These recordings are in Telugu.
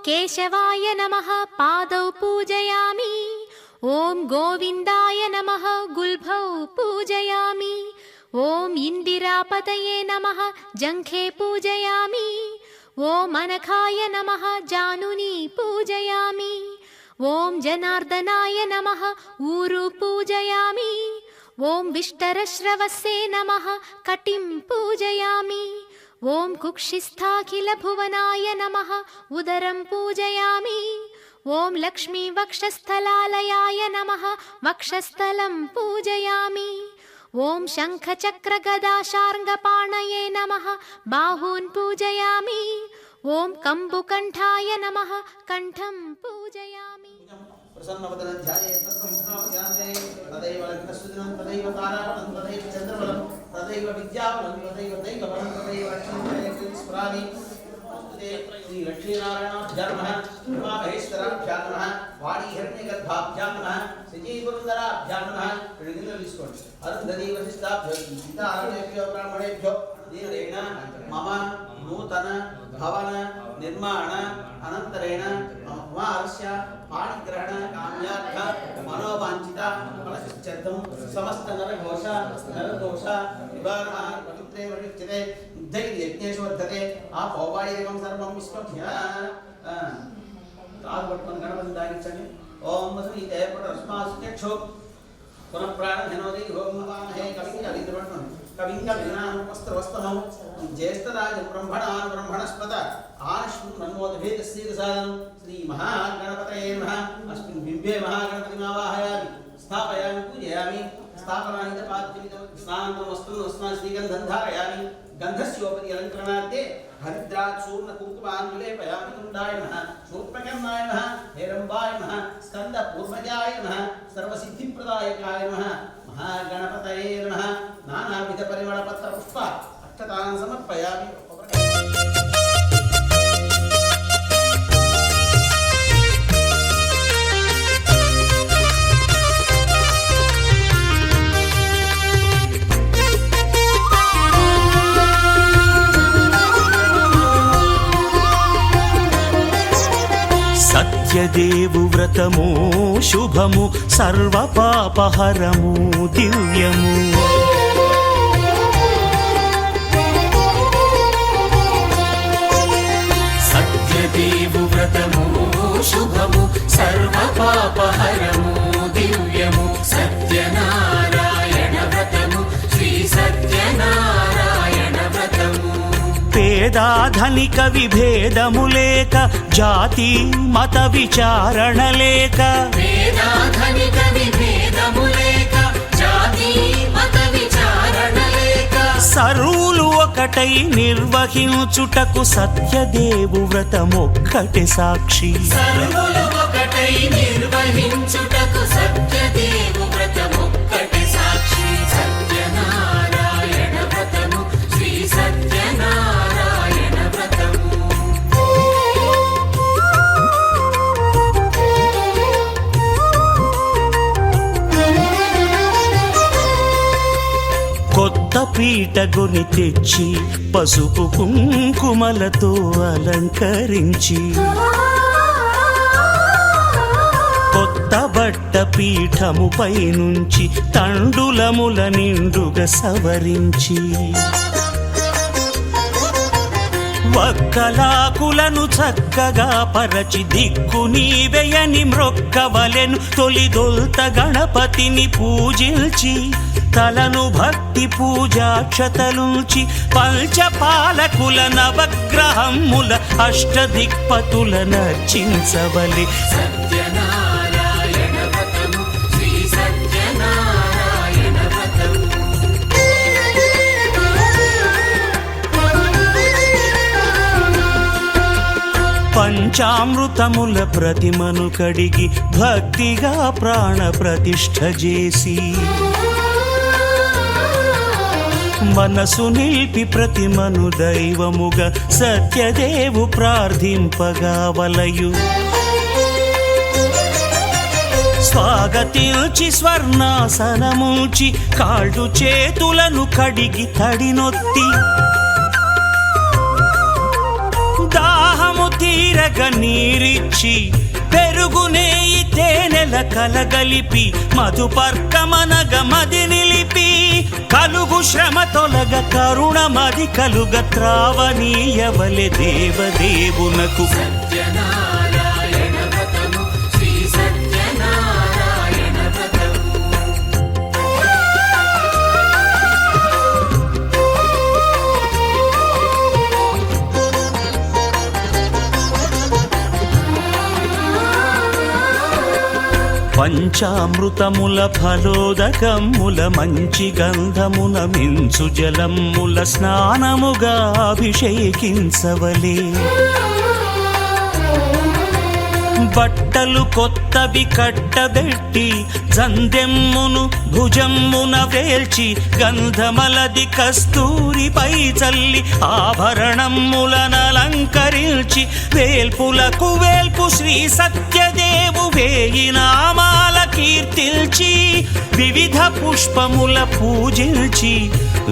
केशवाय नमः पादौ पूजयामि। ॐ गोविन्दाय नमः गुल्भौ पूजयामि। ॐ इन्दिरापतये नमः जङ्घे पूजयामि। ॐ अनघाय नमः जानुनी पूजयामि। ॐ जनार्दनाय नमः ऊरु पूजयामि। ॐ विष्टरश्रवसे नमः कटिं पूजयामि। ॐ कुक्षिस्थाखिलभुवनाय नमः उदरं पूजयामि। ॐ लक्ष्मीवक्षस्थलालयाय नमः वक्षस्थलं पूजयामि। ॐ शङ्खचक्रगदाशार्ङ्गपाणये नमः बाहून् पूजयामि। ॐ कम्बुकण्ठाय नमः कण्ठं पूजयामि। प्रसन्नवदनं ध्यायेत् तत्संस्नापयान्ते तदैव लग्नस्सुदिनं तदैव ताराबलं तदैव चन्द्रबलं तदैव विद्याबलं तदैव दैवबलं तदैव लक्ष्मीं स्मरामि। श्री लक्ष्मीनारायणाभ्यां नमः उमामहेश्वराभ्यां नमः वाणीहिरण्यगर्भाभ्यां नमः श्रीपुरन्दराभ्यां नमः। తీసుకోండి అరుంధతి వశిష్టాభ్యో సీతారామేభ్యో బ్రాహ్మణేభ్యో దీనేన మమ నూతన భవన నిర్మాణ అనంతరేణ కుమారస్య పాణిగ్రహణ కామ్యార్థ మనోవాంఛిత ఫలసిద్ధ్యర్థం సమస్త నరఘోష నివారణ పవిత్రే వర్ణిచ్యతే ధైర్యజ్ఞేషు వర్ధతే ఆ పౌవాయికం సర్వం విశ్వభ్య కాలు పట్టుకొని గణపతిని దాగించండి. ఓం శ్రీతే పరస్మాస్యక్షో पुनः प्राणधनोदि होमवामहे कविङ्गभिनानुपस्त्रवस्तमं ज्येष्ठराज ब्रह्मणान् ब्रह्मणस्पत आनश्वन्मन्मोदभेदस्येदसादनं श्रीमहागणपतये नमः। अस्मिन् बिम्बे महागणपतिमावाहयामि स्थापयामि पूजयामि। स्थापनाहितपात्रितं स्नानमस्तु श्रीगन्धं धारयामि। गन्धस्योपरि अलङ्करणार्थे हरिद्रात् चूर्णकुङ्कुमान् विलेपयामि। तुण्डाय नमः शूर्पकर्णाय नमः हेरम्बाय नमः स्कन्दपूर्वजाय नमः सर्वसिद्धिप्रदायकाय नमः महागणपतये नमः। नानाविधपरिमळपत्रपुष्प अक्षतान् समर्पयामि। సత్యదేవు వ్రతము శుభము సర్వపాపహరము దివ్యము. సత్యదేవు వ్రతము శుభము సర్వపాపహరము దివ్యము. సత్యనారాయణ వ్రతము శ్రీ సత్యనారాయణ వ్రతము. పేదాధనిక విభేదము లేక జాతి మత విచారణ లేక పేదాధనిక విభేదము లేక జాతి మత విచారణ లేక సర్వులు ఒకటై నిర్వహించుటకు సత్యదేవు వ్రతమొక్కటి సాక్షి. సర్వులు ఒకటై నిర్వహించుటకు సత్యదేవు వ్రతమొక్కటి సాక్షి. సత్యనారాయణ వ్రతము శ్రీ సత్యనారాయణ వ్రతము. కొత్త పీటగుని తెచ్చి పసుపు కుంకుమలతో అలంకరించి కొత్త బట్ట పీఠముపై నుంచి తండులముల నిండుగా సవరించి వక్కలాకులను చక్కగా పరచి దిక్కు నీవెయని మ్రొక్కవలెను. తొలిదొల్త గణపతిని పూజించి తలను భక్తి పూజాక్షతలుంచి పంచపాలకుల నవగ్రహముల అష్టదిక్పతుల నర్చించవలె. సత్యనారాయణ వ్రతము శ్రీ సత్యనారాయణ వ్రతము. పంచామృతముల ప్రతిమను కడిగి భక్తిగా ప్రాణ ప్రతిష్ఠ చేసి మనసు నిలిపి ప్రతిమను దైవముగా సత్యదేవు ప్రార్థింపగా వలయు. స్వాగతించి స్వర్ణాసనముంచి కాళ్ళు చేతులను కడిగి తడినొత్తి దాహము తీరగ మరగ నీరిచ్చి పెరుగు నేయి తేనెల కలగలిపి మధుపర్కమనగ మది నిలిపి కలుగు శ్రమ తొలగ కరుణ మది కలుగ త్రావనీయవలె దేవదేవునకు సత్యనారాయణ వ్రతము శ్రీ సత్యనారాయణ వ్రతము పంచామృతముల ఫలోదకముల మంచి గంధమున మించు జలముల స్నానముగా అభిషేకించవలే బట్టలు కొత్తవి కట్టబెట్టి జందెమ్మును భుజమ్మున వేల్చి గంధమలది కస్తూరిపై చల్లి ఆభరణములనలంకరించి వేల్పులకు వేల్పు శ్రీ సత్యదేవు వేయి నామాల కీర్తిల్చి వివిధ పుష్పముల పూజించి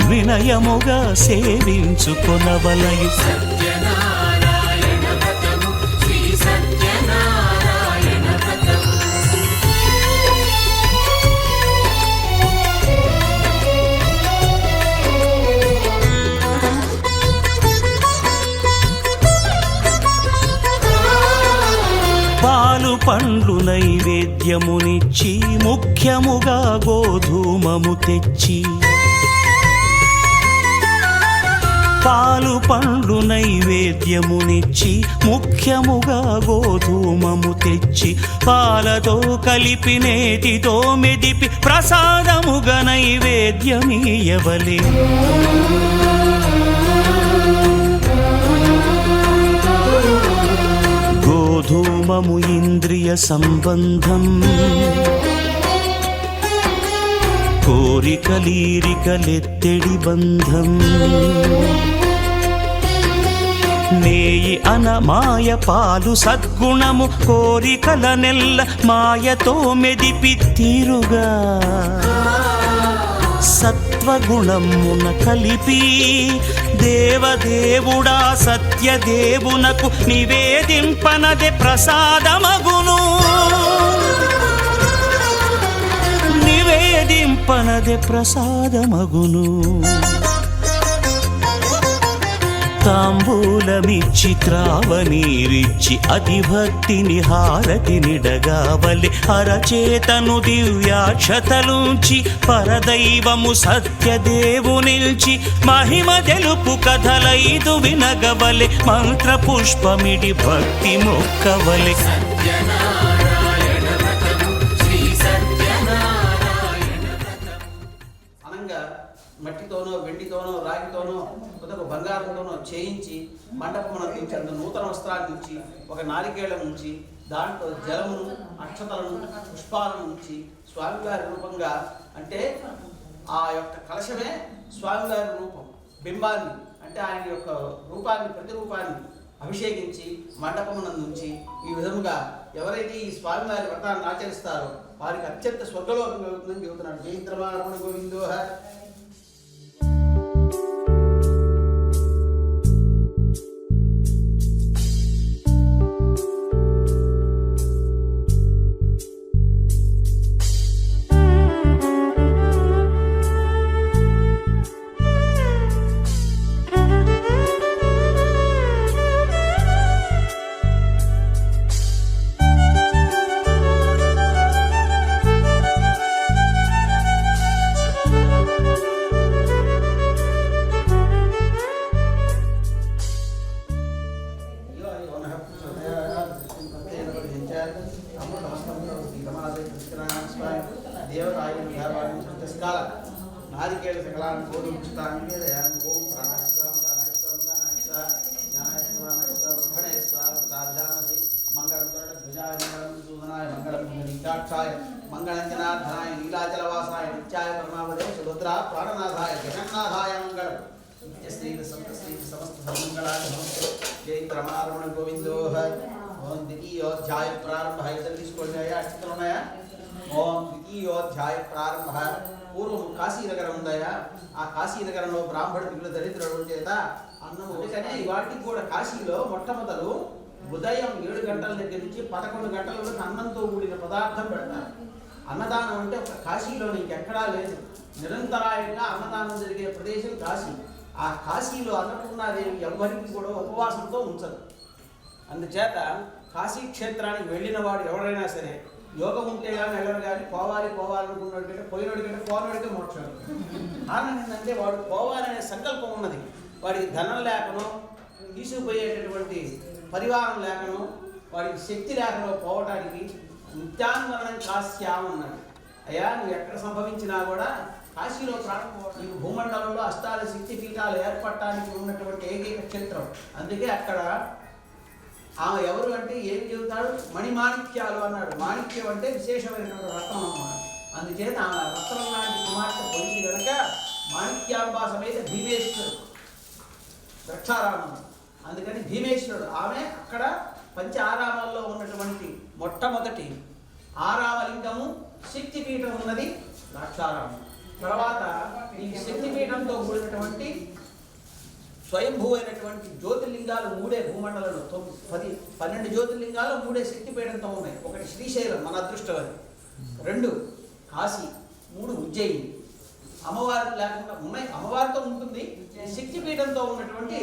వినయముగా సేవించుకొనవలయు సత్యనారాయణ వ్రతము శ్రీ సత్యనారాయణ వ్రతము పాలు పండ్లు నైవేద్యమునిచ్చి ముఖ్యముగా గోధూమము తెచ్చి పాలు పండ్లు నైవేద్యమునిచ్చి ముఖ్యముగా గోధూమము తెచ్చి పాలతో కలిపి నేతితో మెదిపి ప్రసాదముగా నైవేద్యమీయవలే గోధూమము ఇంద్రియ సంబంధం కోరికలీరికలెత్తెడి బంధం నేయి అనమాయ పాలు సద్గుణము కోరికల నెల్ల మాయతో మెదిపి తీరుగా సత్వగుణమున కలిపి దేవదేవుడా సత్యదేవునకు నివేదింపనదే ప్రసాదమగును నివేదింపనదే ప్రసాదమగును తాంబూలమిచ్చి త్రావనీరిచ్చి అతిభక్తిని హారతి నిడగావలి అరచేతను దివ్యాక్షతలుంచి పరదైవము సత్యదేవు నిల్చి మహిమ తెలుపు కథలైదు వినగవలె మంత్ర పుష్పమిడి భక్తి మొక్కవలె సత్యనారాయణ వ్రతము శ్రీ సత్యనారాయణ వ్రతము అనంగా మట్టితోనో వెండితోనో రాగితోనో కొద్దిగా బంగారంతోనో చేయించి మండపమునకు నుంచి అంత నూతన వస్త్రాన్ని ఉంచి ఒక నారికేళం ఉంచి దాంట్లో జలమును అక్షతలను పుష్పాలను ఉంచి స్వామివారి రూపంగా అంటే ఆ యొక్క కలశమే స్వామివారి రూపం బింబాన్ని అంటే ఆయన యొక్క రూపాన్ని ప్రతిరూపాన్ని అభిషేకించి మండపమునందు ఉంచి ఈ విధముగా ఎవరైతే ఈ స్వామివారి వ్రతాన్ని ఆచరిస్తారో వారికి అత్యంత స్వర్గలోకం కలుగుతుందని చెబుతున్నాడు. జయంత్రమారమణ గోవిందోహ. నారికేళ సకలాన్ని బోధించుతాను ఓం మంగళం ధ్వజాయ మంగళం సూదనాయ మంగళం నీలాక్షాయ మంగళం జనార్దనాయ నీలాచలవాసాయ నిత్యాయ పరమావదే సుభద్రా ప్రాణనాథాయ జగన్నాథాయ మంగళం. శ్రీ సంతశ్రీ సమస్త సన్మంగళాయ నమస్తే. జయంత్రమారమణ గోవిందోహ. ఓం ద్వితీయోధ్యాయ ప్రారంభ. ఇద్దరు తీసుకోండి అయ్యా, అక్షతలు ఉన్నాయా? ఓం ద్వితీయోధ్యాయ ప్రారంభ. పూర్వం కాశీనగరం ఉందయా, ఆ కాశీనగరంలో బ్రాహ్మణుడు దరిద్రుడు చేత అన్నము. అందుకనే వాటికి కూడా కాశీలో మొట్టమొదలు ఉదయం 7 గంటల దగ్గర నుంచి 11 గంటల వరకు అన్నంతో కూడిన పదార్థం పెడతారు. అన్నదానం అంటే ఒక కాశీలో ఇంకెక్కడా లేదు. నిరంతరాయంగా అన్నదానం జరిగే ప్రదేశం కాశీ. ఆ కాశీలో అన్నపూర్ణాదేవి ఎవరికి కూడా ఉపవాసంతో ఉంచదు. అందుచేత కాశీ క్షేత్రానికి వెళ్ళిన వాడు ఎవరైనా సరే యోగం ఉంటే కానీ వెళ్ళరు, కానీ పోవాలనుకున్నట్టు పోయినోడికంటే పోనోడికే మోక్షం. కారణం ఏంటంటే వాడు పోవాలనే సంకల్పం ఉన్నది. వాడికి ధనం లేకనో, తీసుకుపోయేటటువంటి పరివారం లేకనో, వాడికి శక్తి లేకనో పోవటానికి నిత్యాన్మరణం కాశ్యాం అన్నాడు. అయ్యా నువ్వు ఎక్కడ సంభవించినా కూడా కాశీలో నీకు భూమండలంలో అష్టాల శక్తి పీఠాలు ఏర్పడటానికి ఉన్నటువంటి ఏకైక క్షేత్రం. అందుకే అక్కడ ఆమె ఎవరు అంటే ఏం చెబుతాడు, మణిమాణిక్యాలు అన్నాడు. మాణిక్యం అంటే విశేషమైనటువంటి రత్నం అన్నమాట. అందుచేత ఆమె రత్నం లాంటి కుమార్తె పోయింది కనుక మాణిక్యాంబా సమేత భీమేశ్వరుడు ద్రక్షారామం. అందుకని భీమేశ్వరుడు ఆమె అక్కడ పంచ ఆరామాల్లో ఉన్నటువంటి మొట్టమొదటి ఆరామలింగము శక్తిపీఠం ఉన్నది ద్రాక్షారామం. తర్వాత ఈ శక్తిపీఠంతో కూడినటువంటి స్వయంభూ అయినటువంటి జ్యోతిర్లింగాలు 3 భూమండలంలో 12 జ్యోతిర్లింగాలు 3 శక్తిపీఠంతో ఉన్నాయి. ఒకటి శ్రీశైలం మన అదృష్టం అది, 2 కాశీ, 3 ఉజ్జయిని. అమ్మవారు లేకుండా ఉన్నాయి, అమ్మవారితో ఉంటుంది. శక్తిపీఠంతో ఉన్నటువంటి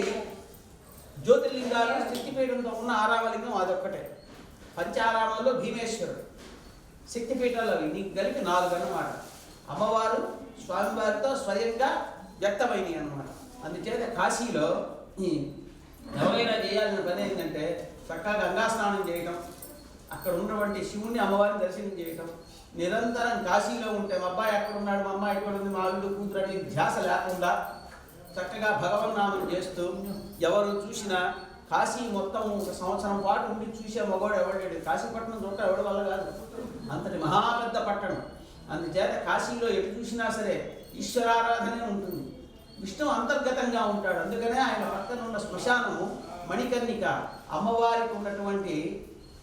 జ్యోతిర్లింగాలు శక్తిపీఠంతో ఉన్న ఆరామలింగం అదొక్కటే. పంచారామాల్లో భీమేశ్వరుడు, శక్తిపీఠాలు అవి నీకు కలిపి 4 అన్నమాట. అమ్మవారు స్వామివారితో స్వయంగా వ్యక్తమైనవి అన్నమాట. అందుచేత కాశీలో ఎవరైనా చేయాల్సిన పని ఏంటంటే చక్కగా గంగా స్నానం చేయటం, అక్కడ ఉన్నటువంటి శివుణ్ణి అమ్మవారిని దర్శనం చేయటం. నిరంతరం కాశీలో ఉంటే మా అబ్బాయి ఎక్కడ ఉన్నాడు, మా అమ్మాయి ఎక్కడ ఉంది, మా అల్లుడు కూతురు అని ధ్యాస లేకుండా చక్కగా భగవన్నామం చేస్తూ ఎవరు చూసినా కాశీ మొత్తం 1 సంవత్సరం పాటు ఉండి చూసే మగవాడు ఎవడాడు. కాశీపట్నం చూడటం ఎవడి వల్ల కాదు, అంతటి మహాపెద్ద పట్టణం. అందుచేత కాశీలో ఎటు చూసినా సరే ఈశ్వరారాధనే ఉంటుంది. విష్ణువు అంతర్గతంగా ఉంటాడు. అందుకనే ఆయన పక్కన ఉన్న శ్మశానము మణికర్ణిక, అమ్మవారికి ఉన్నటువంటి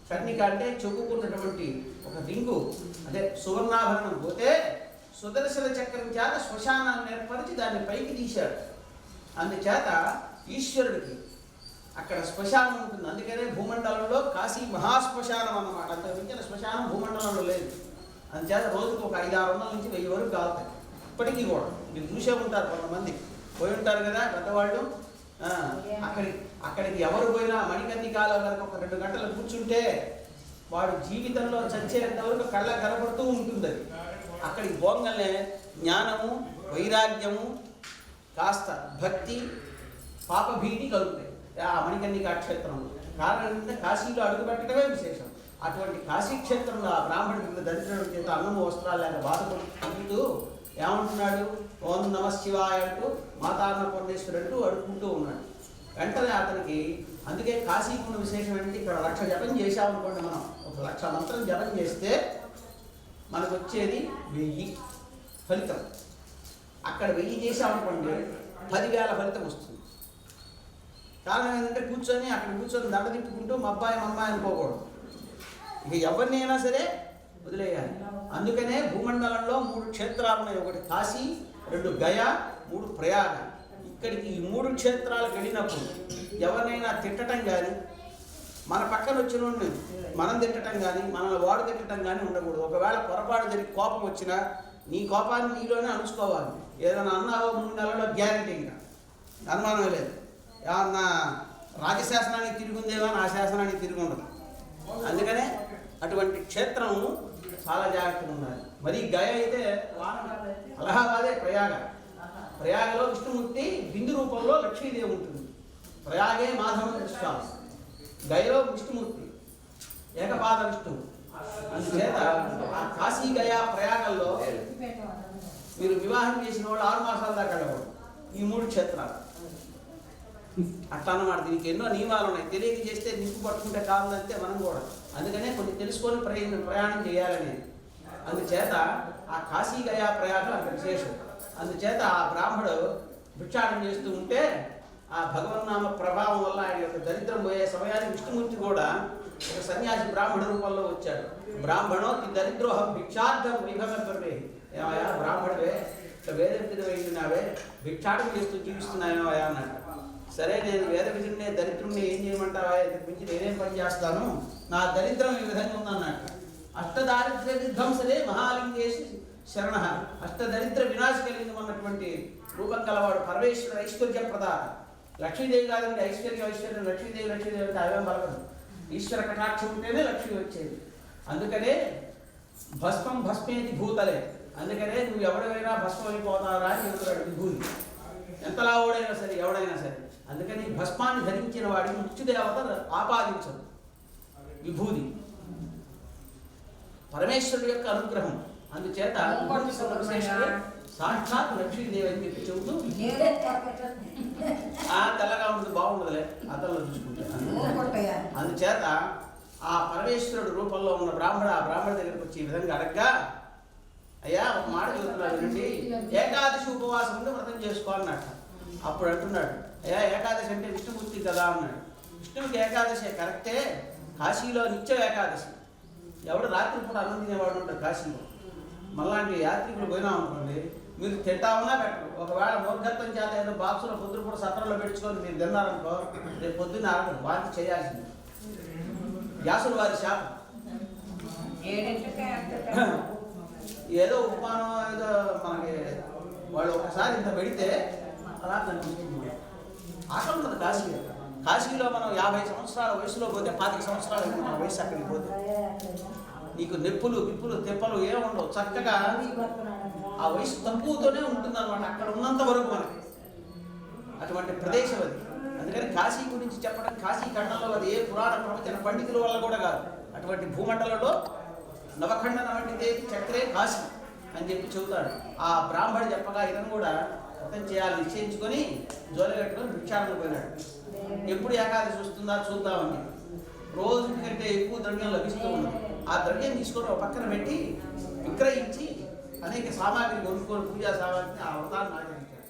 కర్ణిక అంటే చెప్పుకున్నటువంటి ఒక రింగు, అదే సువర్ణాభరణం. పోతే సుదర్శన చక్రం చేత శ్మశానాన్ని ఏర్పరిచి దాన్ని పైకి తీశాడు. అందుచేత ఈశ్వరుడికి అక్కడ శ్మశానం ఉంటుంది. అందుకనే భూమండలంలో కాశీ మహాశ్మశానం అన్నమాట. అంత మించిన శ్మశానం భూమండలంలో లేదు. అందుచేత రోజుకు ఒక 500-600 నుంచి 1000 వరకు కాలుతాయి. ఇప్పటికీ కూడా మీరు చూసే ఉంటారు, కొంతమంది పోయి ఉంటారు కదా పెద్దవాళ్ళు. అక్కడికి ఎవరు పోయినా మణికర్ణికాలో కనుక ఒక 2 గంటలు కూర్చుంటే వాడు జీవితంలో చచ్చేంత వరకు కళ్ళకు కనపడుతూ ఉంటుంది. అది అక్కడికి పోగానే జ్ఞానము, వైరాగ్యము, కాస్త భక్తి, పాపభీతి కలుగుతాయి ఆ మణికర్ణికా క్షేత్రంలో. కారణం ఏంటంటే కాశీలో అడుగుపెట్టడమే విశేషం. అటువంటి కాశీ క్షేత్రంలో ఆ బ్రాహ్మణుడి దరిద్రుడి చేత అన్నము వస్త్రాలు లేక బాధపడుతూ ఏమంటున్నాడు, ఓం నమ శివాయ అంటూ మాతాన్నపూర్ణేశ్వరి అంటూ అడుక్కుంటూ ఉన్నాడు. వెంటనే అతనికి, అందుకే కాశీకున్న విశేషం ఏంటి, ఇక్కడ 1,00,000 జపం చేశామనుకోండి, మనం 1,00,000 మంత్రం జపం చేస్తే మనకు వచ్చేది 1000 ఫలితం. అక్కడ 1000 చేశామనుకోండి 10,000 ఫలితం వస్తుంది. కారణం ఏంటంటే అక్కడ కూర్చొని దండ తిప్పుకుంటూ మా అబ్బాయి అనుకోకూడదు. ఇక ఎవరినైనా సరే వదిలేయాలి. అందుకనే భూమండలంలో 3 క్షేత్రాలు ఉన్నాయి. ఒకటి కాశీ, 2 గయా, 3 ప్రయాగ. ఇక్కడికి ఈ 3 క్షేత్రాలకు వెళ్ళినప్పుడు ఎవరినైనా తిట్టడం కానీ, మన పక్కన వచ్చిన మనం తిట్టడం కానీ, మనల్ని వాడు తిట్టడం కానీ ఉండకూడదు. ఒకవేళ పొరపాటు జరిగి కోపం వచ్చినా నీ కోపాన్ని నీలోనే అణుచుకోవాలి. ఏదైనా అన్నావో 3 నెలల్లో గ్యారెంటీ, ఇంకా అనుమానం లేదు. ఏమన్నా రాజశాసనానికి తిరుగుందేమో ఆ శాసనానికి తిరిగి ఉండదు. అందుకనే అటువంటి క్షేత్రము చాలా జాగ్రత్తగా ఉండాలి. మరి గయ అయితే అలహాబాదే ప్రయాగలో విష్ణుమూర్తి బిందు రూపంలో లక్ష్మీదేవి ఉంటుంది. ప్రయాగే మాధవ విశ్వాసం, గయలో విష్ణుమూర్తి ఏకపాద విష్ణువు. అందుచేత ఆ కాశీ గయా ప్రయాగల్లో మీరు వివాహం చేసిన వాళ్ళు 6 మాసాల దాకా వెళ్ళకూడదు. ఈ 3 క్షేత్రాలు అట్లా అన్నమాట. దీనికి ఎన్నో నియమాలు ఉన్నాయి. తెలియక చేస్తే నిప్పు పట్టుకుంటే కావాలంటే మనం కూడా. అందుకనే కొన్ని తెలుసుకొని ప్రయాణం చేయాలని. అందుచేత ఆ కాశీ గయా ప్రయాణం అక్కడ విశేషం. అందుచేత ఆ బ్రాహ్మడు భిక్షాటం చేస్తూ ఉంటే ఆ భగవన్నామ ప్రభావం వల్ల ఆయన యొక్క దరిద్రం పోయే సమయానికి విష్ణుమూర్తి కూడా ఒక సన్యాసి బ్రాహ్మణ రూపంలో వచ్చాడు. బ్రాహ్మణోతి దరిద్రోహం భిక్షార్థం వైభవే. ఏమయ్యా బ్రాహ్మణువే, ఇట్లా వేదెత్తిన వెళ్ళినావే, భిక్షాటం చేస్తూ జీవిస్తున్నావేమయ్యా అన్నట్టు. సరే నేను వేద విధుడిని దరిద్రుడిని ఏం చేయమంటావా తెప్పించి నేనేం పని చేస్తాను, నా దరిద్రం ఈ విధంగా ఉందన్నట్టు. అష్టదారిద్ర్య విధ్వంసలే మహాలింగేశి శరణ. అష్టదరిద్ర వినాశకలింగం అన్నటువంటి రూపం కలవాడు పరమేశ్వరుడు ఐశ్వర్య ప్రదాత. లక్ష్మీదేవి కాదండి ఐశ్వర్యం, లక్ష్మీదేవి అంటే అవేం పలకదు. ఈశ్వర కటాక్షం ఉంటేనే లక్ష్మి వచ్చేది. అందుకనే భస్మం భస్మేది భూతలే. అందుకనే నువ్వు ఎవడైనా భస్మం అయిపోతారా అని చెబుతాడు విభూతి. ఎంతలా ఓడైనా సరే ఎవడైనా సరే. అందుకని భస్మాన్ని ధరించిన వాడికి మృత్యుదేవత ఆపాదించదు. విభూతి పరమేశ్వరుడు యొక్క అనుగ్రహం. అందుచేత సాక్షాత్ లక్ష్మీదేవి అని చెప్పి చెబుతూ తెల్లగా ఉంటుంది బాగుండదులే అతల్లో చూసుకుంటే. అందుచేత ఆ పరమేశ్వరుడు రూపంలో ఉన్న బ్రాహ్మణ దగ్గరికి వచ్చి ఈ విధంగా అడగ్గా, అయ్యా ఒక మాట చెబుతున్నాడు వినండి, ఏకాదశి ఉపవాసం ఉంటే వ్రతం చేసుకోవాలన్నట్ట. అప్పుడు అంటున్నాడు, అయ్యా ఏకాదశి అంటే విష్ణుమూర్తి కదా అన్నాడు. విష్ణువుకి ఏకాదశి కరెక్టే, కాశీలో నిత్యం ఏకాదశి. ఎవడు రాత్రి పూట అన్నం తినేవాడు ఉంటాడు కాశీలో. మళ్ళాంటి యాత్రికులు పోయినా ఉంటుంది, మీరు తింటామన్నా పెట్టరు. ఒకవేళ మూర్ఖత్వం చేత ఏదో బాక్సులో పొద్దున పూట సత్రంలో పెట్టుకొని మీరు తిన్నారనుకో, రేపు పొద్దున్న ఆడదు వాటి చేయాల్సింది. వ్యాసుడు వారి శాపం. ఏదో ఉపమానం ఏదో మనకి వాళ్ళు ఒకసారి ఇంత పెడితే అలా కనిపిస్తుంది. ఆకలి ఉంటుంది కాశీలో. కాశీలో మనం 50 సంవత్సరాల వయసులో పోతే 25 సంవత్సరాలు మన వయసు అక్కడికి పోతే నీకు నొప్పులు విప్పులు తెప్పలు ఏముండవు. చక్కగా ఆ వయసు తక్కువతోనే ఉంటుంది అనమాట అక్కడ ఉన్నంత వరకు మనకి. అటువంటి ప్రదేశం అది. అందుకని కాశీ గురించి చెప్పడం, కాశీ ఖండంలో అది ఏ పురాణ ప్రవచన పండితుల వల్ల కూడా కాదు. అటువంటి భూమండలంలో నవఖండన వంటిదే చక్రే కాశీ అని చెప్పి చెబుతాడు. ఆ బ్రాహ్మడు చెప్పగా ఇతను కూడా వ్రతం చేయాలని నిశ్చయించుకొని జోలగట్టుకొని భిక్షాటనకు పోయినాడు. ఎప్పుడు ఏకాదశి వస్తుందా చూద్దామని. రోజు కంటే ఎక్కువ ద్రవ్యం లభిస్తూ ఉన్నది. ఆ ద్రవ్యం తీసుకొని ఒక పక్కన పెట్టి విక్రయించి అనేక సామాగ్రి కొనుక్కొని పూజా సామాగ్రిని ఆ వ్రతాన్ని ఆచరించాడు.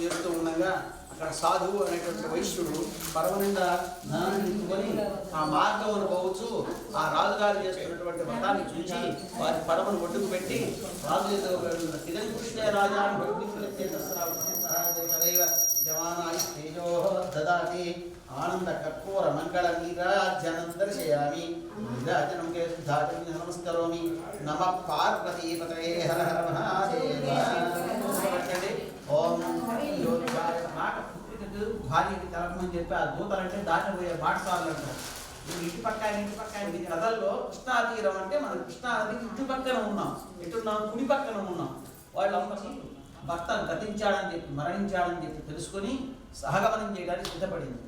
చేస్తూ ఉండగా అక్కడ సాధువు అనేటువంటి వైశ్యుడు పరమనిండా ధనాన్ని నింపుకొని ఆ మార్గమును పోవచ్చు ఆ రాజుగారు చేస్తున్నటువంటి వ్రతాన్ని చూసి వారి పరమను ఒడ్డుకు పెట్టి రాజు ఇదని కృష్ణ రాజా దదాతి ఆనంద కర్పూర మంగళ నీరాజనం దర్శయామి నీరాజనం నమస్కరోమి నమ పార్వతీపతయే హర హర మహాదేవ. ఓం భార్యకి తెలపమని చెప్పి ఆ దూతలంటే దాటిపోయే బాటసార్లు అంటారు. ఇటు పక్క కథల్లో కృష్ణా తీరం అంటే మనం కృష్ణా నదికి ఇటు పక్కన ఉన్నాం. ఎటున్నాం? కుడి పక్కన ఉన్నాం. వాళ్ళందరూ భర్తను గతించాడని చెప్పి మరణించాడని చెప్పి తెలుసుకొని సహగమనం చేయడానికి సిద్ధపడింది.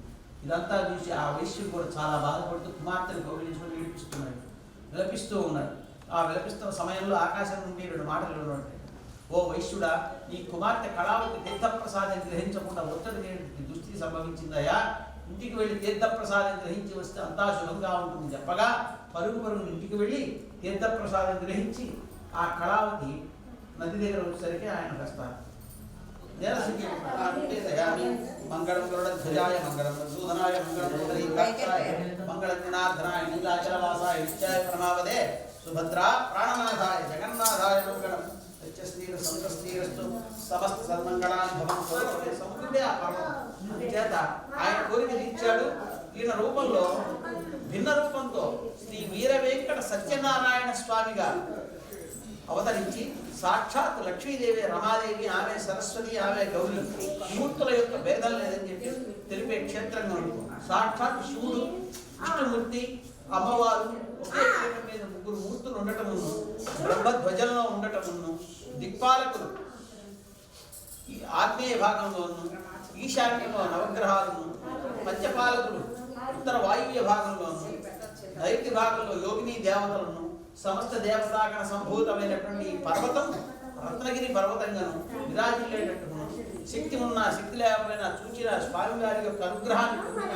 ఇదంతా చూసి ఆ వైశ్యుడు కూడా చాలా బాధపడుతూ కుమార్తెను కౌగిలించుకొని విలపిస్తూ ఉన్నాడు. ఆ విలపిస్తున్న సమయంలో ఆకాశం నుండి 2 మాటలు ఉన్నాయి. ఓ వైశ్యుడా, నీ కుమార్తె కళావతి తీర్థప్రసాదం గ్రహించకుండా ఒత్తిడి దుస్థితి సంభవించిందయా. ఇంటికి వెళ్ళి తీర్థప్రసాదం గ్రహించి వస్తే అంతా శుభంగా ఉంటుంది చెప్పగా పరుగు ఇంటికి వెళ్ళి తీర్థప్రసాదం గ్రహించి ఆ కళావతి నది దగ్గర వచ్చేసరికి ఆయన వస్తారు. మంగళం గరుడధ్వజాయ మంగళం మధుసూదనాయ మంగళం మంగళం జనార్దనాయ నీలాచలవాసాయ నిత్యాయ ప్రణావదే సుభద్రా ప్రాణనాథాయ జగన్నాథాయ మంగళం సంతస్తీరస్తు సమస్త సన్మంగళాన్ని భవం సముద్రుడే ఆ పర్వతం చేత ఆయన కోరిక తీర్చాడు. ఈయన రూపంలో భిన్న రూపంతో శ్రీ వీర వెంకట సత్యనారాయణ స్వామిగా అవతరించి సాక్షాత్ లక్ష్మీదేవి, రమాదేవి, ఆమె సరస్వతి, ఆమె గౌరీ మూర్తుల యొక్క భేదం లేదని చెప్పి తెలిపే క్షేత్రంగా ఉంటుంది. సాక్షాత్ శివుడు, విష్ణుమూర్తి, అమ్మవారు ఒకే పీఠం మీద 3 మూర్తులు ఉండటమును, బ్రహ్మధ్వజంలో ఉండటమును, దిక్పాలకులు ఈ ఆగ్నేయ భాగంలోను, ఈశాన్యంలో నవగ్రహాలను, పంచపాలకులు ఉత్తర వాయువ్య భాగంలోను, నైరుతి భాగంలో యోగిని దేవతలను, సమస్త దేవతాగణ సంభూతమైనటువంటి ఈ పర్వతం రత్నగిరి పర్వతంగాను విరాజిల్లేటట్టును, శక్తి ఉన్నా శక్తి లేకపోయినా చూచిన స్వామివారి యొక్క అనుగ్రహాన్ని పొందిన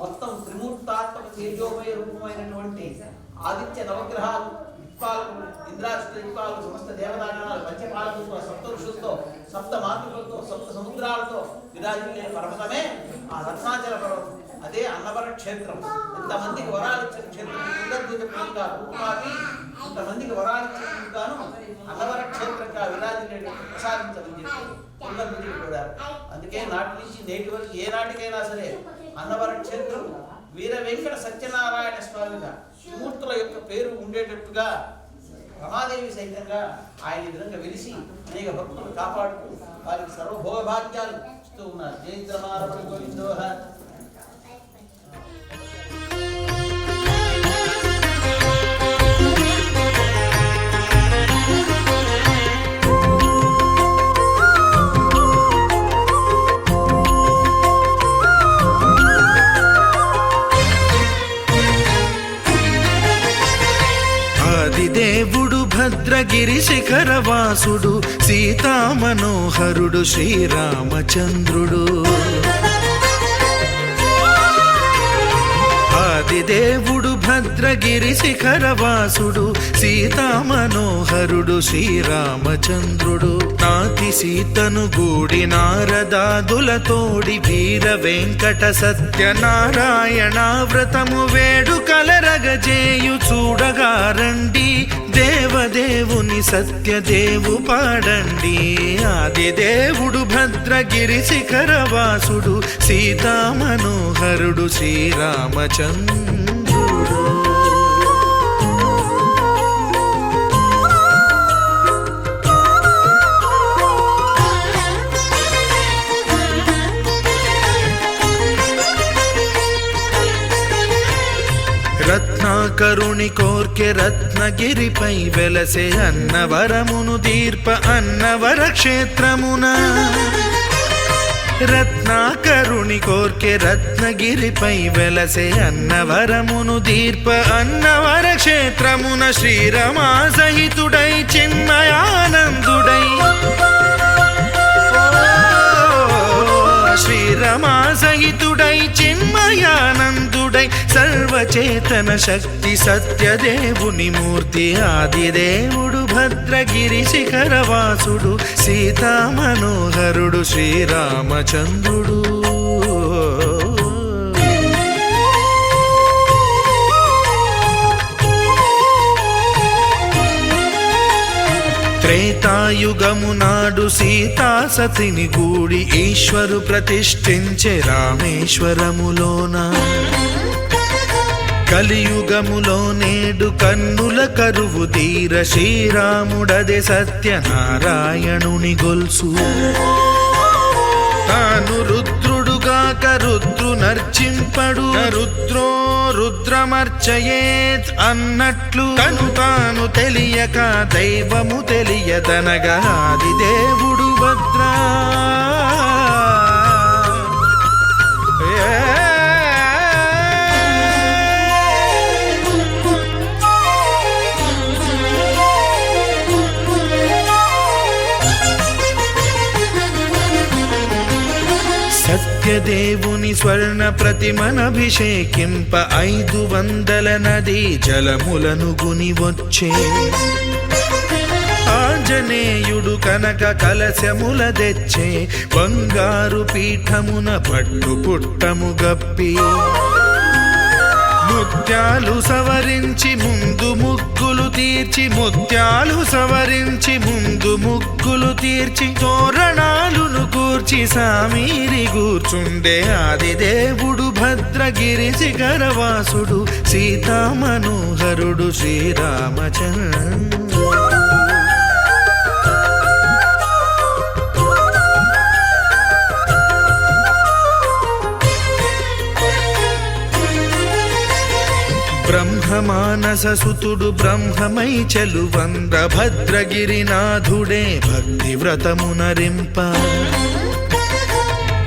మొత్తం త్రిమూర్తాత్మక తేజోమయ రూపమైనటువంటి ఆదిత్య నవగ్రహాలు, దిక్పాలకులు, ఇంద్రాష్ట్ర దిక్పాలకులు, సమస్త దేవతాగణాలు, పంచపాలకులతో, సప్త ఋషులతో, సప్త మాతృకలతో, సప్త సముద్రాలతో విరాజిల్లే పర్వతమే ఆ రత్నాచల పర్వతం. అదే అన్నవర క్షేత్రం. ఇంతమందికి వరాలు ఇచ్చిన క్షేత్రం ఇంతమందికి వరాలు ఇచ్చినందుకు అన్నవర క్షేత్రంగా విరాజిల్లేడు ప్రసాదించమని చెప్పి పునర్విధికి కూడా. అందుకే నాటి నుంచి నేటి వరకు ఏ నాటికైనా సరే అన్నవర క్షేత్రం వీర వెంకట సత్యనారాయణ స్వామిగా మూర్తుల యొక్క పేరు ఉండేటట్టుగా రమాదేవి సైతంగా ఆయన విధంగా వెలిసి అనేక భక్తులు కాపాడుతూ వారికి సర్వభోగభాగ్యాలు ఇస్తూ ఉన్నారు. జయంత్రమారమణ గోవిందోహ. దేవుడు భద్రగిరి శిఖరవాసుడు సీతామనోహరుడు శ్రీరామచంద్రుడు. ఆదిదేవుడు భద్రగిరి శిఖరవాసుడు సీతామనోహరుడు శ్రీరామచంద్రుడు. నాతి సీతను గూడి నారదాదులతోడి వీర వెంకట సత్యనారాయణ వ్రతము వేడుకలరగజేయు చూడగారండి. దేవదేవుని సత్యదేవు పాడండి. ఆదిదేవుడు భద్రగిరి శిఖరవాసుడు సీతామనోహరుడు శ్రీరామచంద్రుడు. రత్నాకరుని కోర్కె రత్నగిరిపై వెలసే అన్నవరమును దీర్ప అన్నవర క్షేత్రమున. రత్నాకరుని కోర్కె రత్నగిరిపై వెలసే అన్నవరమును దీర్ప అన్నవర క్షేత్రమున. శ్రీరమా సహితుడై చిన్మయానందుడై శ్రీరమా సహితుడై చిన్మయానందుడై సర్వచేతన శక్తి సత్యదేవుని మూర్తి. ఆదిదేవుడు భద్రగిరి శిఖరవాసుడు సీతామనోహరుడు శ్రీరామచంద్రుడు. త్రేతాయుగము నాడు సీతా సతిని గూడి ఈశ్వరు ప్రతిష్ఠించే రామేశ్వరములోన. కలియుగములో నేడు కన్నుల కరువు తీర శ్రీరాముడదే సత్యనారాయణుని గొల్సు. తాను రుద్రుడుగాక రుద్రు నర్చింపడు రుద్రో రుద్రమర్చయేత్ అన్నట్లు తను తాను తెలియక దైవము తెలియదనగా ఆదిదేవుడు భద్రా. సత్యదేవుని స్వర్ణ ప్రతిమనభిషేకింప 500 నదీ జలములను గుని వచ్చే. ఆంజనేయుడు కనక కలశముల తెచ్చే బంగారు పీఠమున పట్టు పుట్టము గప్పి. ముత్యాలు సవరించి ముందు ముగ్గులు తీర్చి ముత్యాలు సవరించి ముందు ముగ్గులు తీర్చి తోరణాలును కూర్చి సామీరి కూర్చుండే. ఆదిదేవుడు భద్రగిరి శిఖరవాసుడు సీతామనోహరుడు శ్రీరామచంద్రుడు. బ్రహ్మమానస సుతుడు బ్రహ్మమై చెలువంద్ర భద్రగిరినాథుడే భక్తి వ్రతమునరింప.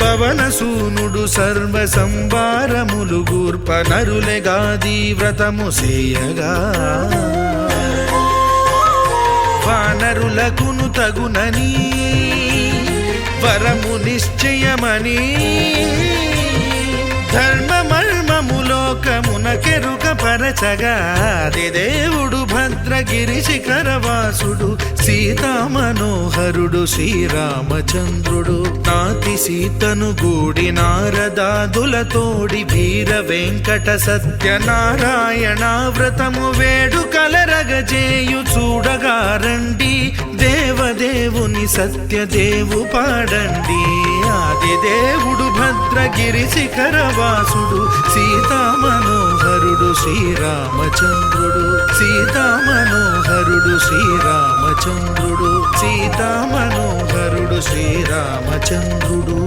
పవనసూనుడు సర్వ సంవారములు గూర్ప నరులెగాది వ్రతము సేయగా. వానరులకును తగునని వరము నిశ్చయమని ధర్మ మర్మముల లోకమున కెరుక పరచగా దేవుడు భద్రగిరి శిఖరవాసుడు సీతా మనోహరుడు శ్రీరామచంద్రుడు నాతి సీతను గూడి నారదాదులతోడి వీర వెంకట సత్యనారాయణ వ్రతము వేడుకలరగజేయు చూడగా రండి దేవదేవుని సత్యదేవు పాడండి ఆది దేవుడు భద్రగిరి శిఖరవాసుడు సీతా మనోహరుడు శ్రీరామచంద్రుడు సీతా మనోహరుడు శ్రీరామచంద్రుడు సీతా మనోహరుడు శ్రీరామచంద్రుడు.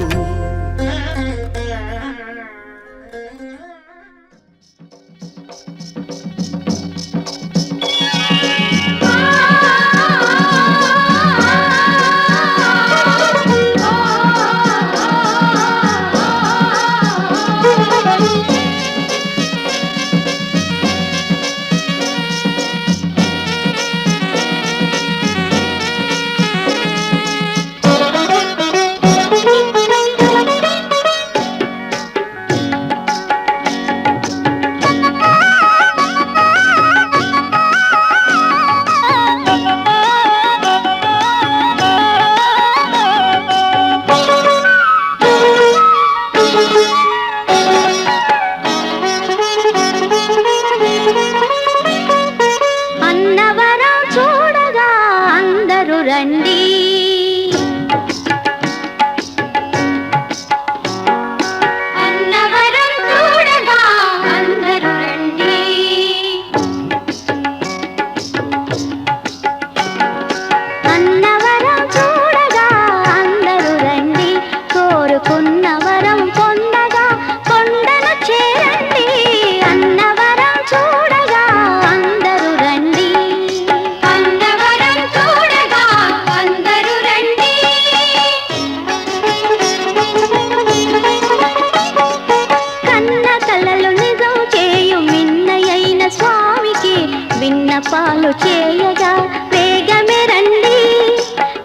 పాలు చేయగా వేగమే రండి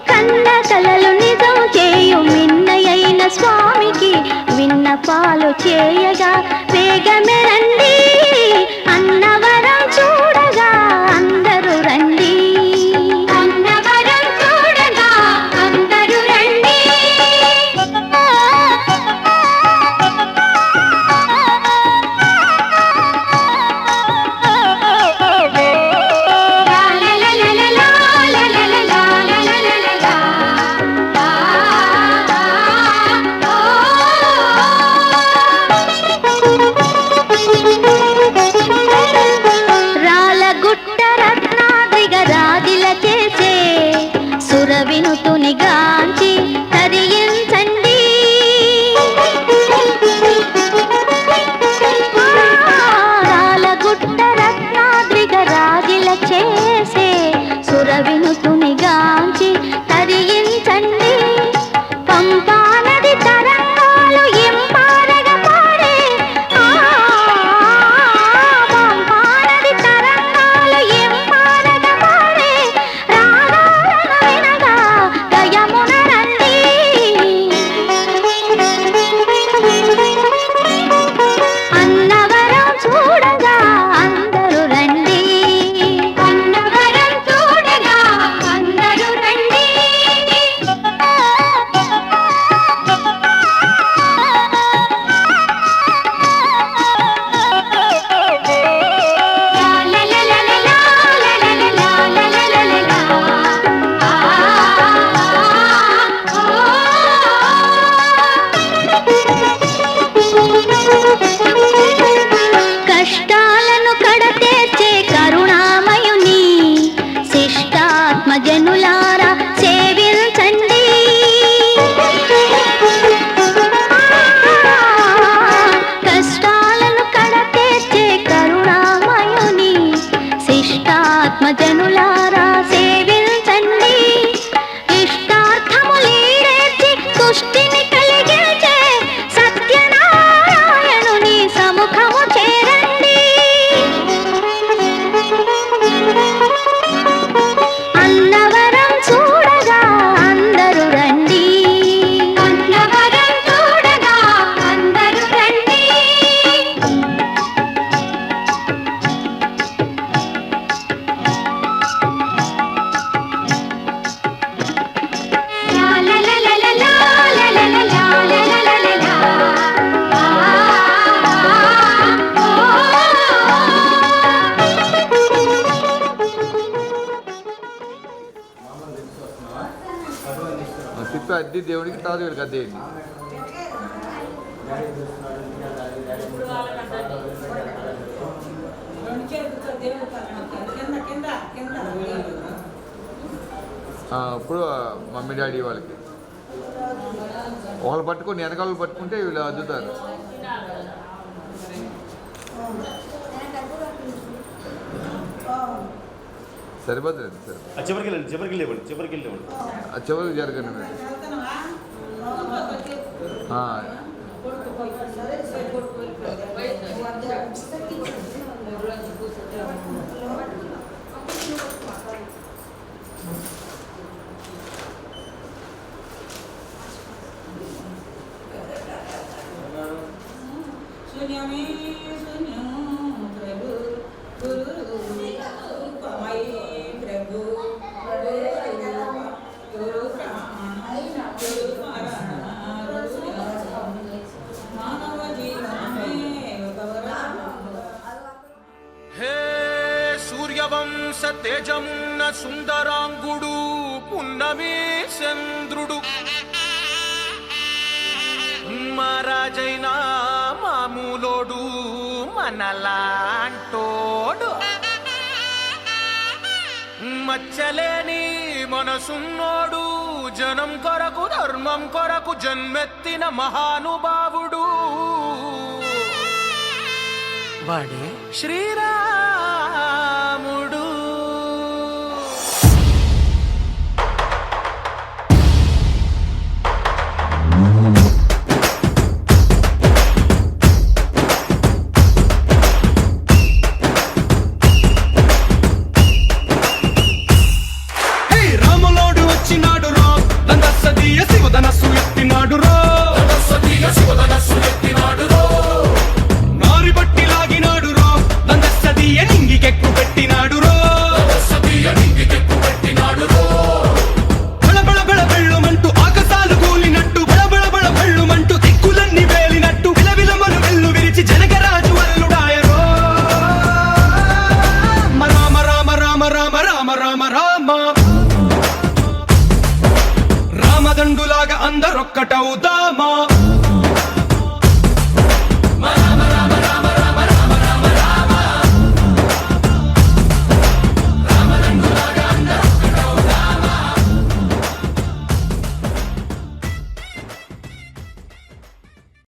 కన్న కలలు నిజం చేయు మిన్నయైన స్వామికి విన్నపాలు చేయగా వేగమే రండి అన్నవరం చూడగా అందరూ రండి అన్నవరం చూడగా అందరూ రండి వినుతునిగాంచి తరించండి రాలగుట్ట రత్నాద్రిగ రాజిల చేసే సుర వినుతునిగాంచి తరించండి పంపా నది తరంగాలు ఇంపారగ పాడే పంపా నది తరంగాలు ఇంపారగ పాడే అన్నవరం చూడగా అందరూ రండి అన్నవరం చూడగా అందరూ రండి కష్టాలను కడతేర్చే కరుణామయుని శిష్టాత్మజనులారా సేవించండి కష్టాలను కడతేర్చే కరుణామయుని శిష్టాత్మజనులారా సేవించండి ఇష్టార్థములీడేర్చి తుష్టిని కలిగించే సత్యనారాయణుని సముఖము చేరండి అన్నవరం చూడగా అందరూ రండి అన్నవరం చూడగా అందరూ రండి తిప్పి అద్దె దేవుడికి తర్వాత వీళ్ళకి అద్దేయండి. ఇప్పుడు మమ్మీ డాడీ వాళ్ళకి వాళ్ళు పట్టుకొని వెనకాల పట్టుకుంటే వీళ్ళు అద్దుతారు. సరిపోతుంది సార్. చివరికి వెళ్ళండి చివరికి జరగండి మీరు. హే సూర్యవంశ తేజమున్న సుందరాంగుడు పున్నమి చంద్రుడు మహారాజైన మామూలోడు మనలాంటోడు మచ్చలేని మనసున్నోడు జనం కొరకు ధర్మం కొరకు జన్మెత్తిన మహానుభావుడు వాడే శ్రీరామ